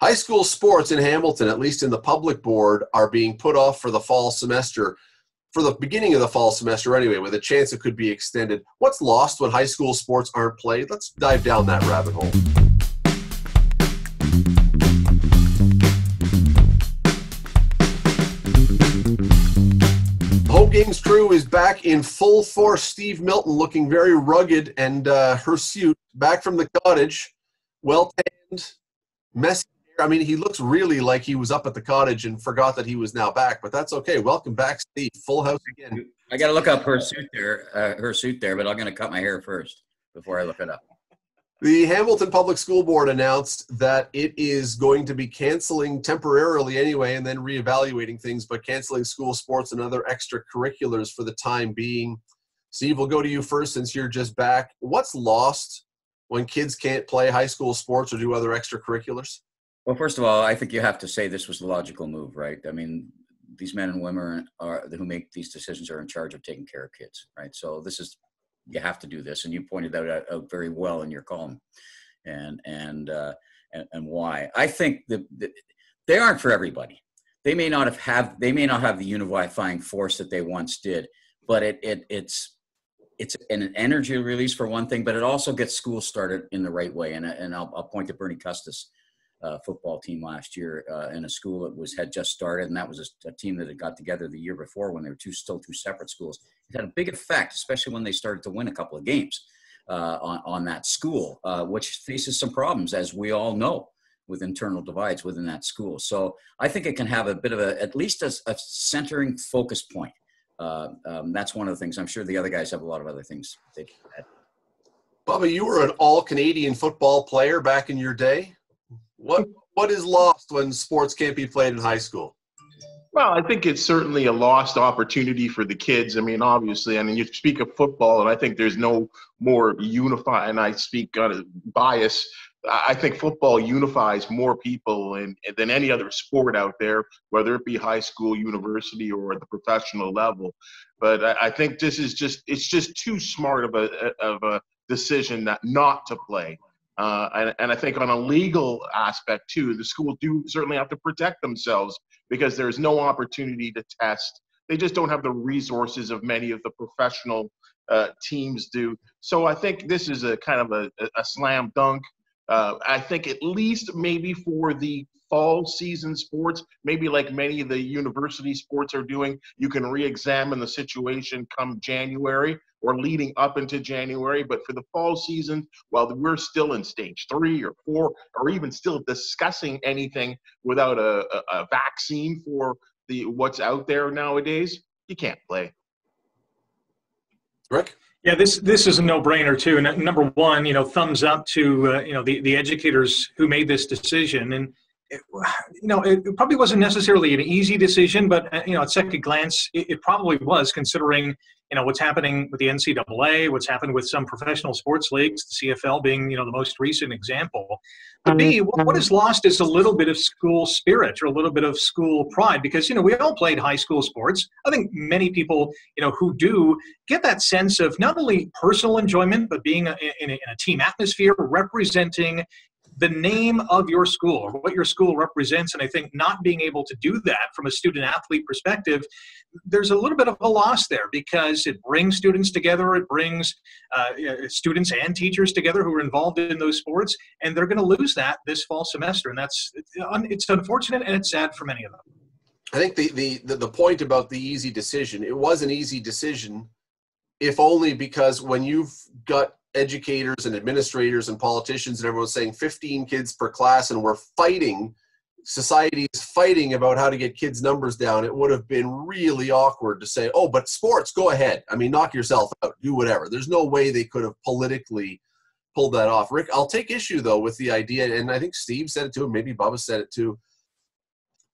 High school sports in Hamilton, at least in the public board, are being put off for the fall semester, for the beginning of the fall semester anyway, with a chance it could be extended. What's lost when high school sports aren't played? Let's dive down that rabbit hole. Home Games crew is back in full force. Steve Milton looking very rugged and hirsute, back from the cottage, well tanned, messy hair. I mean, he looks really like he was up at the cottage and forgot that he was now back, but that's okay. Welcome back, Steve. Full house again. I got to look up her suit there, but I'm going to cut my hair first before I look it up. The Hamilton Public School Board announced that it is going to be canceling temporarily anyway, and then reevaluating things, but canceling school sports and other extracurriculars for the time being. Steve, we'll go to you first since you're just back. What's lost when kids can't play high school sports or do other extracurriculars? Well, first of all, I think you have to say this was the logical move, right? I mean, these men and women who make these decisions are in charge of taking care of kids, right? So this is, you have to do this, and you pointed that out very well in your column, and why. I think that they aren't for everybody. They may not have the unifying force that they once did, but it's an energy release for one thing, but it also gets schools started in the right way. And I'll point to Bernie Custis' football team last year in a school that had just started, and that was a team that had got together the year before when they were still two separate schools. It had a big effect, especially when they started to win a couple of games on that school, which faces some problems, as we all know, with internal divides within that school. So I think it can have a bit of at least a centering focus point. That's one of the things. I'm sure the other guys have a lot of other things they can add. Bubba, you were an all-Canadian football player back in your day. What is lost when sports can't be played in high school? Well, I think it's certainly a lost opportunity for the kids. I mean, obviously, you speak of football, and I think there's no more unifying, and I speak on a bias. I think football unifies more people than any other sport out there, whether it be high school, university, or at the professional level. But I think it's just too smart of a decision not to play. And I think on a legal aspect too, the schools do certainly have to protect themselves because there's no opportunity to test. They just don't have the resources of many of the professional teams do. So I think this is a kind of a slam dunk. I think at least maybe for the fall season sports, maybe like many of the university sports are doing, you can re-examine the situation come January or leading up into January. But for the fall season, while we're still in stage 3 or 4, or even still discussing anything without a vaccine for what's out there nowadays, you can't play. Rick? Yeah, this is a no-brainer too. And number one, thumbs up to the educators who made this decision. And it probably wasn't necessarily an easy decision, but at second glance, it probably was, considering what's happening with the NCAA, what's happened with some professional sports leagues, the CFL being the most recent example. To me, what is lost is a little bit of school spirit or a little bit of school pride, because we all played high school sports. I think many people who do get that sense of not only personal enjoyment, but being in a team atmosphere, representing the name of your school or what your school represents. And I think not being able to do that from a student-athlete perspective, there's a little bit of a loss there, because it brings students together. It brings students and teachers together who are involved in those sports, and they're going to lose that this fall semester. And it's unfortunate, and it's sad for many of them. I think the point about the easy decision, it was an easy decision, if only because when you've got educators and administrators and politicians and everyone saying 15 kids per class, and we're fighting, society is fighting about how to get kids' numbers down, it would have been really awkward to say, oh, but sports, go ahead. Knock yourself out, do whatever. There's no way they could have politically pulled that off. Rick, I'll take issue, though, with the idea, and I think Steve said it too, and maybe Bubba said it too.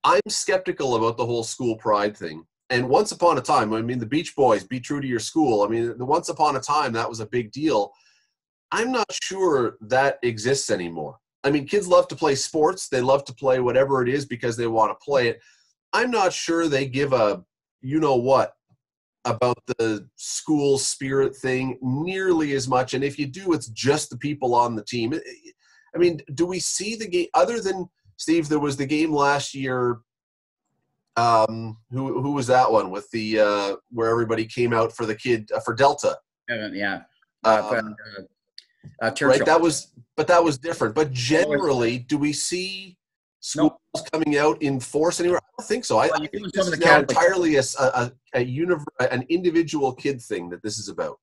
I'm skeptical about the whole school pride thing. And once upon a time, the Beach Boys, be true to your school. The once upon a time, that was a big deal. I'm not sure that exists anymore. Kids love to play sports. They love to play whatever it is because they want to play it. I'm not sure they give a you-know-what about the school spirit thing nearly as much. And if you do, it's just the people on the team. Do we see the game, other than Steve, there was the game last year. Who was that one with the where everybody came out for the kid for Delta? Yeah. Right. That was different. But generally, do we see schools coming out in force anywhere? I don't think so. I think this is now entirely an individual kid thing that this is about.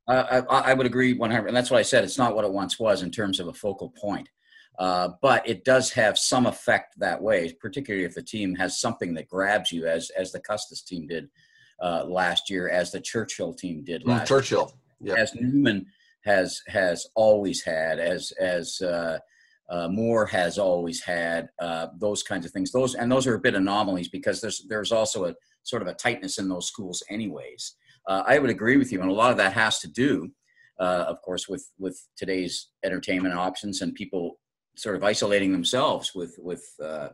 I would agree 100%. And that's what I said. It's not what it once was in terms of a focal point. But it does have some effect that way, particularly if the team has something that grabs you, as the Custis team did last year, as the Churchill team did last year. Yeah. As Newman has always had, as Moore has always had, those kinds of things. Those are a bit anomalies because there's also a sort of a tightness in those schools anyways. I would agree with you, and a lot of that has to do, of course, with today's entertainment options and people sort of isolating themselves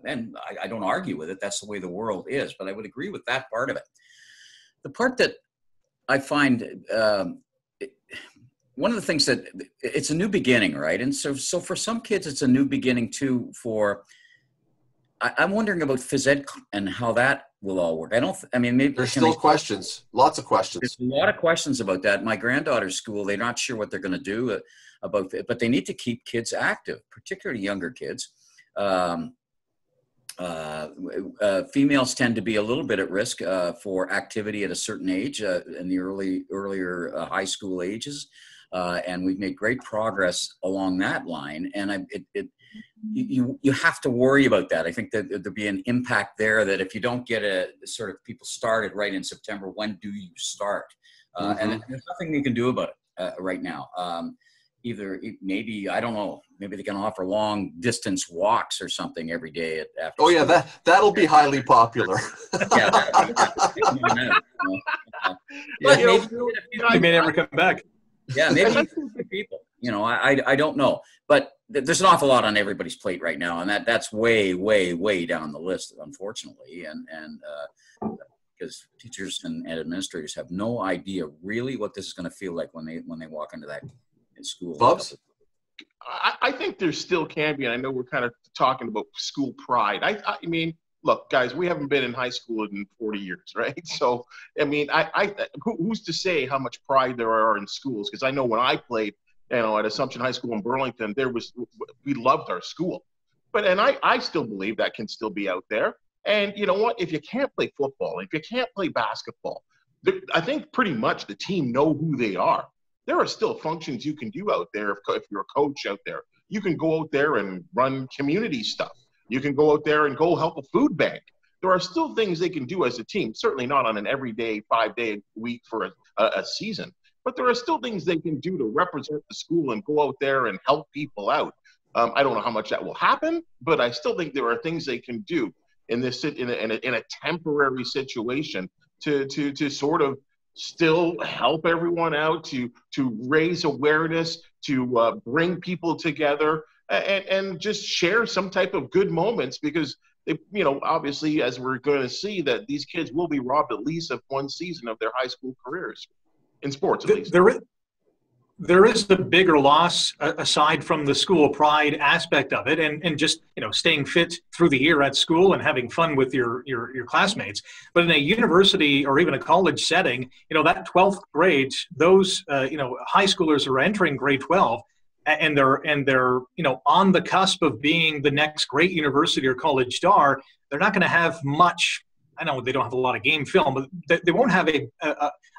and I don't argue with it. That's the way the world is, but I would agree with that part of it. The part that I find, one of the things that it's a new beginning, right? And so for some kids, it's a new beginning too. I'm wondering about phys ed and how that will all work. Maybe there's still questions, lots of questions. There's a lot of questions about that. My granddaughter's school, they're not sure what they're going to do about it, but they need to keep kids active, particularly younger kids. Females tend to be a little bit at risk for activity at a certain age in the earlier high school ages. And we've made great progress along that line. And you have to worry about that. I think that there'll be an impact there that if you don't get sort of people started right in September, when do you start? And there's nothing you can do about it right now. Maybe, I don't know, maybe they can offer long distance walks or something every day after. Oh yeah, that'll be highly popular. He may never come back. Yeah, maybe people. I don't know, but there's an awful lot on everybody's plate right now, and that's way, way, way down the list, unfortunately, and because teachers and administrators have no idea really what this is going to feel like when they walk into that school. Bubs? I think there still can be, and I know we're kind of talking about school pride. I mean, look, guys, we haven't been in high school in 40 years, right? So, I mean, who's to say how much pride there are in schools? Because I know when I played, at Assumption High School in Burlington, we loved our school. And I still believe that can still be out there. And you know what? If you can't play football, if you can't play basketball, I think pretty much the team know who they are. There are still functions you can do out there if you're a coach out there. You can go out there and run community stuff. You can go out there and go help a food bank. There are still things they can do as a team, certainly not on an everyday 5-day week for a season. But there are still things they can do to represent the school and go out there and help people out. I don't know how much that will happen, but I still think there are things they can do in a temporary situation to sort of still help everyone out, to raise awareness, to bring people together, and just share some type of good moments, because obviously, as we're going to see, that these kids will be robbed at least of one season of their high school careers in sports, at least. There is the bigger loss aside from the school pride aspect of it, and just staying fit through the year at school and having fun with your classmates. But in a university or even a college setting, that 12th grade, those high schoolers are entering grade 12, and they're on the cusp of being the next great university or college star. They're not going to have much. I know they don't have a lot of game film, but they won't have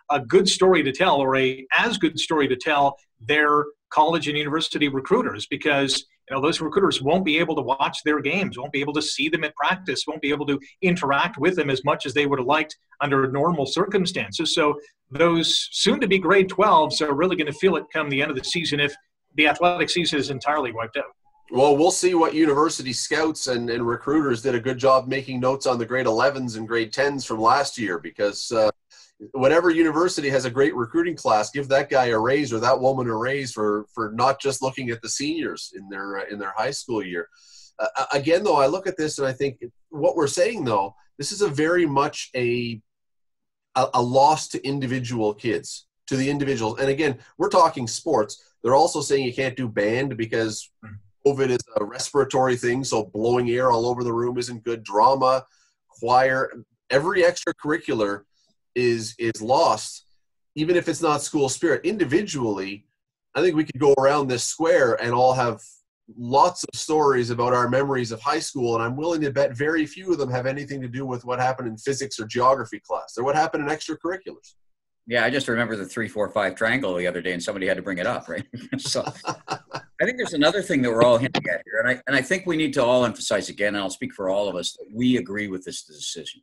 a good story to tell, or as good story to tell their college and university recruiters, because those recruiters won't be able to watch their games, won't be able to see them at practice, won't be able to interact with them as much as they would have liked under normal circumstances. So those soon-to-be grade 12s are really going to feel it come the end of the season if the athletic season is entirely wiped out. Well, we'll see what university scouts and recruiters did a good job making notes on the grade 11s and grade 10s from last year, because whatever university has a great recruiting class, give that guy a raise or that woman a raise for not just looking at the seniors in their high school year. Again, though, I look at this and I think what we're saying, though, this is a very much a loss to individual kids, to the individuals. And again, we're talking sports. They're also saying you can't do band because COVID is a respiratory thing, so blowing air all over the room isn't good. Drama, choir, every extracurricular is lost, even if it's not school spirit. Individually, I think we could go around this square and all have lots of stories about our memories of high school, and I'm willing to bet very few of them have anything to do with what happened in physics or geography class. They're what happened in extracurriculars. Yeah, I just remember the 3-4-5 triangle the other day, and somebody had to bring it up, right? So I think there's another thing that we're all hinting at here, and I think we need to all emphasize again, and I'll speak for all of us, that we agree with this decision,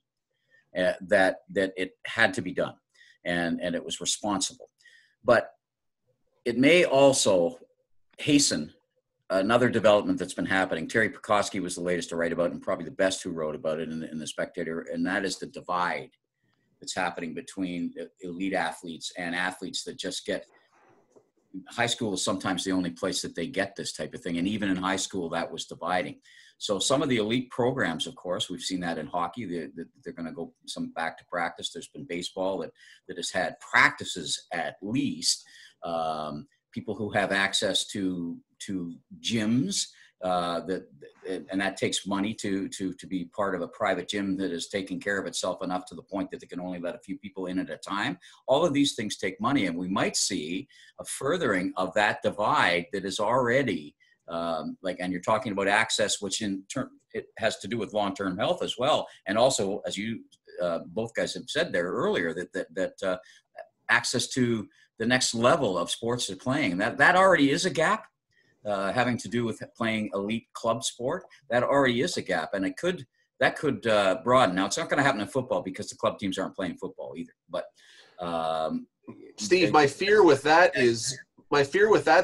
that it had to be done, and it was responsible. But it may also hasten another development that's been happening. Terry Pekoski was the latest to write about it, and probably the best who wrote about it in the Spectator, and that is the divide that's happening between elite athletes and athletes that just get – high school is sometimes the only place that they get this type of thing, and even in high school that was dividing. So some of the elite programs, of course, we've seen that in hockey, they're going to go some back to practice. There's been baseball that has had practices at least. People who have access to gyms, and that takes money to be part of a private gym that is taking care of itself enough to the point that they can only let a few people in at a time. All of these things take money, and we might see a furthering of that divide that is already and you're talking about access, which in turn it has to do with long-term health as well, and also, as you both guys have said there earlier, that access to the next level of sports they're playing. That already is a gap, having to do with playing elite club sport. That already is a gap, and that could broaden. Now, it's not going to happen in football because the club teams aren't playing football either. But Steve, my fear with that,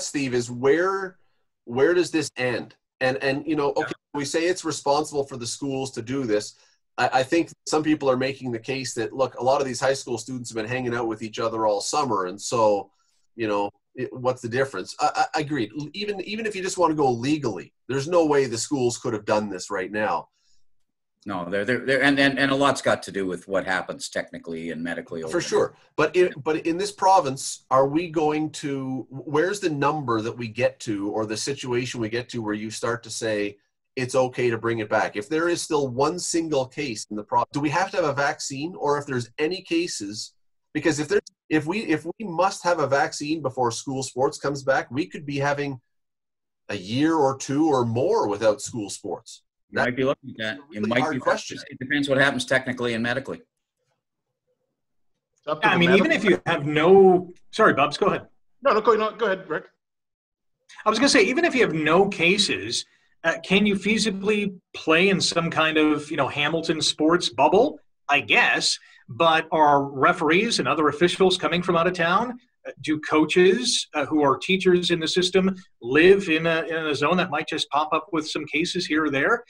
Steve, is where does this end? And okay, we say it's responsible for the schools to do this. I think some people are making the case that, look, a lot of these high school students have been hanging out with each other all summer, and so, what's the difference? I agree. Even if you just want to go legally, there's no way the schools could have done this right now. No, and a lot's got to do with what happens technically and medically. For sure. But in this province, are we going to, where's the number that we get to, or the situation we get to where you start to say, it's okay to bring it back? If there is still one single case in the province, do we have to have a vaccine? Or if there's any cases, because if we must have a vaccine before school sports comes back, we could be having a year or two or more without school sports. You might be looking at that. Really, it might be question. It depends what happens technically and medically. I mean, even if you have no, sorry, Bubs, go ahead. No, go ahead, Rick. I was going to say, even if you have no cases, can you feasibly play in some kind of, Hamilton sports bubble? I guess. But are referees and other officials coming from out of town? Do coaches who are teachers in the system live in a zone that might just pop up with some cases here or there?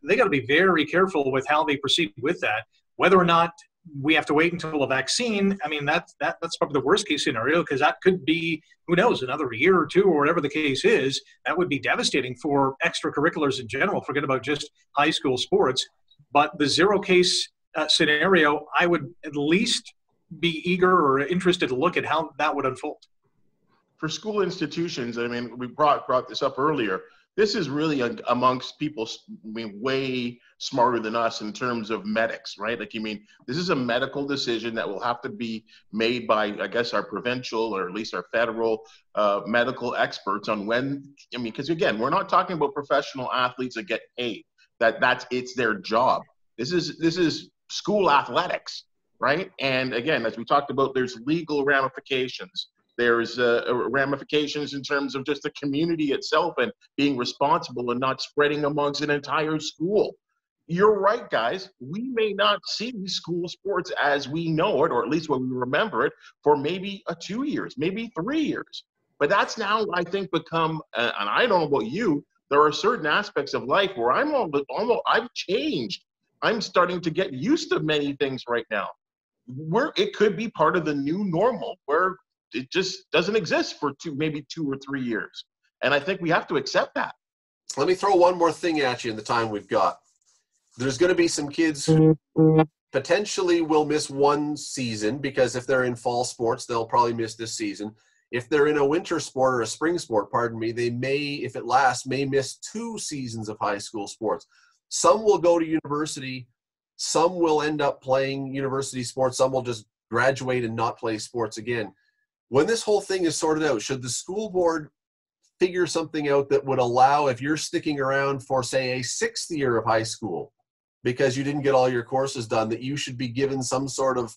They got to be very careful with how they proceed with that. Whether or not we have to wait until a vaccine, I mean, that's probably the worst case scenario, because that could be, who knows, another year or two or whatever the case is. That would be devastating for extracurriculars in general. Forget about just high school sports. But the zero case scenario, I would at least be eager or interested to look at how that would unfold. For school institutions, I mean, we brought this up earlier. This is really amongst people, way smarter than us in terms of medics, right? This is a medical decision that will have to be made by, I guess, our provincial or at least our federal medical experts on when. Because again, we're not talking about professional athletes that get paid. It's their job. This is school athletics, right? And again, as we talked about, there's legal ramifications. There's ramifications in terms of just the community itself and being responsible and not spreading amongst an entire school. You're right, guys. We may not see school sports as we know it, or at least when we remember it, for maybe 2 years, maybe 3 years. But that's now, I think, become, and I don't know about you, there are certain aspects of life where I've changed. I'm starting to get used to many things right now. It could be part of the new normal where it just doesn't exist for maybe 2 or 3 years. And I think we have to accept that. Let me throw one more thing at you in the time we've got. There's going to be some kids who potentially will miss one season, because if they're in fall sports, they'll probably miss this season. If they're in a winter sport or a spring sport, pardon me, they may, if it lasts, may miss 2 seasons of high school sports. Some will go to university. Some will end up playing university sports. Some will just graduate and not play sports again. When this whole thing is sorted out, should the school board figure something out that would allow, if you're sticking around for, say, a 6th year of high school because you didn't get all your courses done, that you should be given some sort of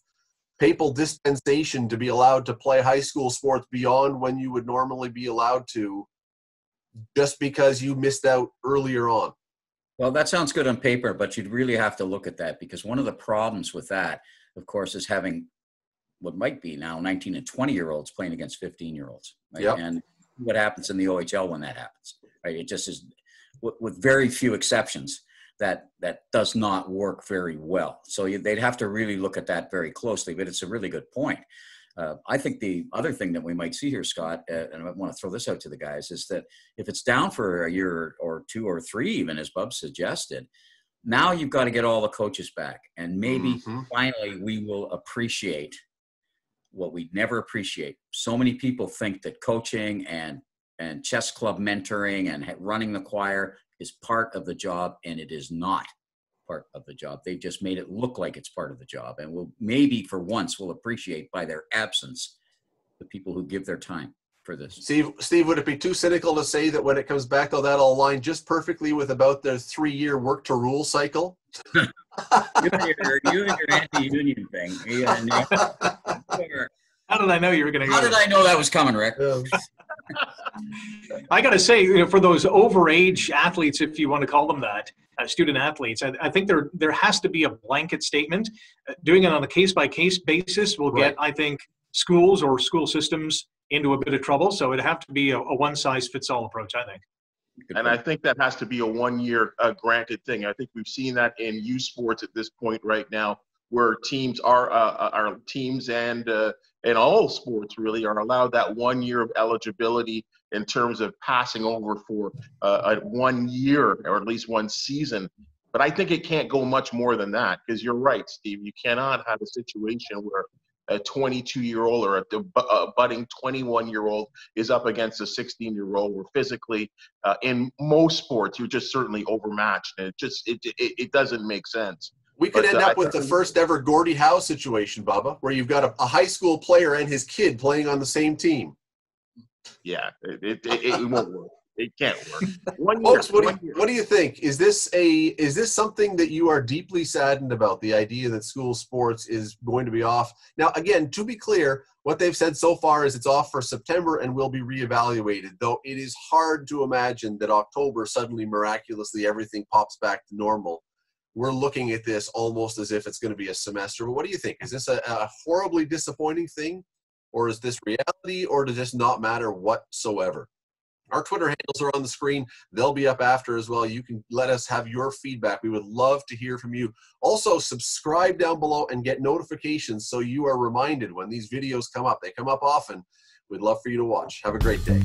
papal dispensation to be allowed to play high school sports beyond when you would normally be allowed to, just because you missed out earlier on? Well, that sounds good on paper, but you'd really have to look at that, because one of the problems with that, of course, is having what might be now 19 and 20-year-olds playing against 15-year-olds. Right? Yep. And what happens in the OHL when that happens, right? It just is, with very few exceptions, that does not work very well. So they'd have to really look at that very closely, but it's a really good point. I think the other thing that we might see here, Scott, and I want to throw this out to the guys, is that if it's down for a year or 2 or 3, even as Bub suggested, now you've got to get all the coaches back. And maybe finally we will appreciate what we never appreciate. So many people think that coaching and chess club mentoring and running the choir is part of the job, and it is not part of the job. They've just made it look like it's part of the job. And we'll maybe for once we'll appreciate by their absence the people who give their time for this. Steve, would it be too cynical to say that when it comes back, though, that'll align just perfectly with about their 3-year work to rule cycle? you and your anti-union thing. How did I know you were going to go? How did I know that was coming, Rick? I got to say, for those overage athletes, if you want to call them that, student athletes, I think there has to be a blanket statement. Doing it on a case-by-case basis will get, I think, schools or school systems into a bit of trouble. So it'd have to be a one-size-fits-all approach, I think. And I think that has to be a 1-year granted thing. I think we've seen that in youth sports at this point right now, where teams are teams and all sports really are allowed that 1 year of eligibility in terms of passing over for 1 year or at least 1 season. But I think it can't go much more than that, because you're right, Steve. You cannot have a situation where a 22-year-old or a budding 21-year-old is up against a 16-year-old, where physically in most sports you're just certainly overmatched, and it doesn't make sense. We could end up with the first ever Gordie Howe situation, Bubba, where you've got a high school player and his kid playing on the same team. Yeah, it won't work. It can't work. Folks, what do you think? Is this something that you are deeply saddened about, the idea that school sports is going to be off? Now, again, to be clear, what they've said so far is it's off for September and will be reevaluated, though it is hard to imagine that October suddenly, miraculously, everything pops back to normal. We're looking at this almost as if it's going to be a semester. But what do you think? Is this a horribly disappointing thing? Or is this reality? Or does this not matter whatsoever? Our Twitter handles are on the screen. They'll be up after as well. You can let us have your feedback. We would love to hear from you. Also, subscribe down below and get notifications so you are reminded when these videos come up. They come up often. We'd love for you to watch. Have a great day.